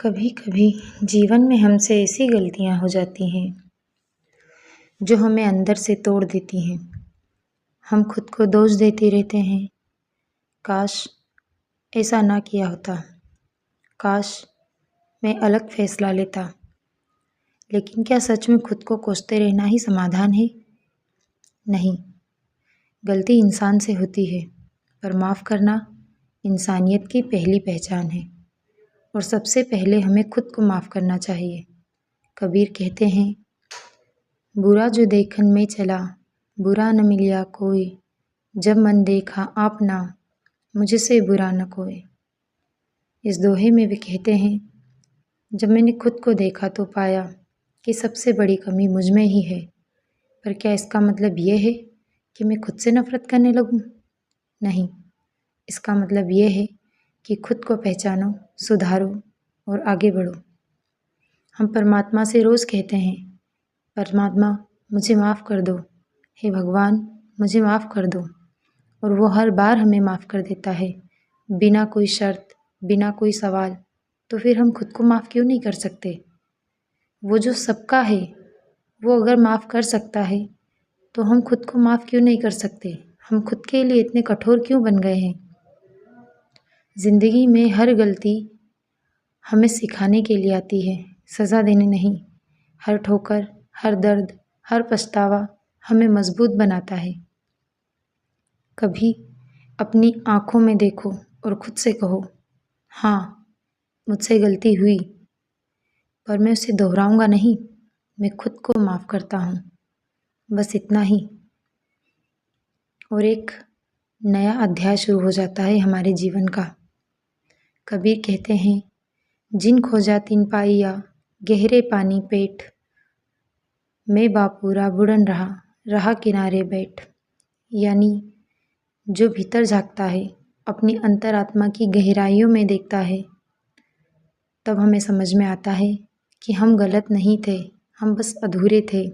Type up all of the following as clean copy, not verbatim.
कभी कभी जीवन में हमसे ऐसी गलतियां हो जाती हैं जो हमें अंदर से तोड़ देती हैं। हम खुद को दोष देते रहते हैं, काश ऐसा ना किया होता, काश मैं अलग फैसला लेता। लेकिन क्या सच में खुद को कोसते रहना ही समाधान है? नहीं, गलती इंसान से होती है, पर माफ़ करना इंसानियत की पहली पहचान है। और सबसे पहले हमें खुद को माफ़ करना चाहिए। कबीर कहते हैं, बुरा जो देखन में चला, बुरा न मिलिया कोई, जब मन देखा आपना, मुझसे बुरा न कोई। इस दोहे में वे कहते हैं, जब मैंने खुद को देखा तो पाया कि सबसे बड़ी कमी मुझ में ही है। पर क्या इसका मतलब ये है कि मैं खुद से नफ़रत करने लगूं? नहीं, इसका मतलब ये है कि खुद को पहचानो, सुधारो और आगे बढ़ो। हम परमात्मा से रोज़ कहते हैं, परमात्मा मुझे माफ़ कर दो, हे भगवान मुझे माफ़ कर दो। और वो हर बार हमें माफ़ कर देता है, बिना कोई शर्त, बिना कोई सवाल। तो फिर हम खुद को माफ़ क्यों नहीं कर सकते? वो जो सबका है, वो अगर माफ़ कर सकता है तो हम खुद को माफ़ क्यों नहीं कर सकते? हम खुद के लिए इतने कठोर क्यों बन गए हैं? ज़िंदगी में हर गलती हमें सिखाने के लिए आती है, सज़ा देने नहीं। हर ठोकर, हर दर्द, हर पछतावा हमें मजबूत बनाता है। कभी अपनी आँखों में देखो और खुद से कहो, हाँ मुझसे गलती हुई, पर मैं उसे दोहराऊंगा नहीं। मैं खुद को माफ़ करता हूँ, बस इतना ही। और एक नया अध्याय शुरू हो जाता है हमारे जीवन का। कबीर कहते हैं, जिन खोजा तिन पाइया, गहरे पानी पेट, मैं बापूरा बुड़न रहा किनारे बैठ। यानी जो भीतर झांकता है, अपनी अंतरात्मा की गहराइयों में देखता है, तब हमें समझ में आता है कि हम गलत नहीं थे, हम बस अधूरे थे।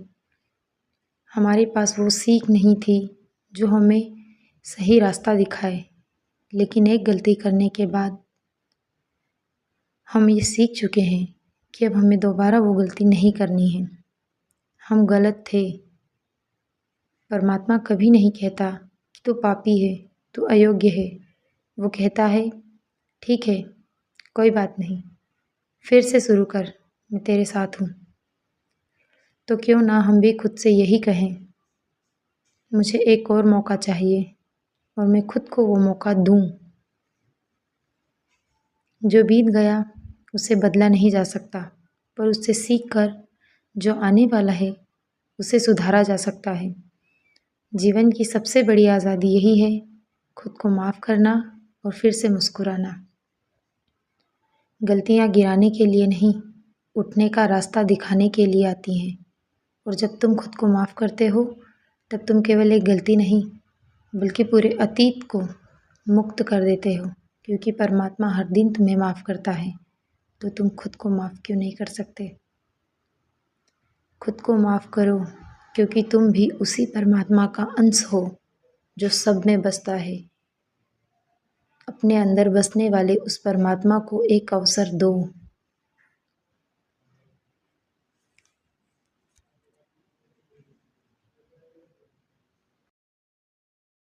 हमारे पास वो सीख नहीं थी जो हमें सही रास्ता दिखाए। लेकिन एक गलती करने के बाद हम ये सीख चुके हैं कि अब हमें दोबारा वो गलती नहीं करनी है। हम गलत थे। परमात्मा कभी नहीं कहता कि तू पापी है, तू अयोग्य है। वो कहता है, ठीक है, कोई बात नहीं, फिर से शुरू कर, मैं तेरे साथ हूँ। तो क्यों ना हम भी खुद से यही कहें, मुझे एक और मौका चाहिए और मैं खुद को वो मौका दूँ। जो बीत गया उसे बदला नहीं जा सकता, पर उससे सीख कर जो आने वाला है उसे सुधारा जा सकता है। जीवन की सबसे बड़ी आज़ादी यही है, खुद को माफ़ करना और फिर से मुस्कुराना। गलतियाँ गिराने के लिए नहीं, उठने का रास्ता दिखाने के लिए आती हैं। और जब तुम खुद को माफ़ करते हो, तब तुम केवल एक गलती नहीं, बल्कि पूरे अतीत को मुक्त कर देते हो। क्योंकि परमात्मा हर दिन तुम्हें माफ़ करता है, तो तुम खुद को माफ़ क्यों नहीं कर सकते? खुद को माफ़ करो, क्योंकि तुम भी उसी परमात्मा का अंश हो जो सब में बसता है। अपने अंदर बसने वाले उस परमात्मा को एक अवसर दो।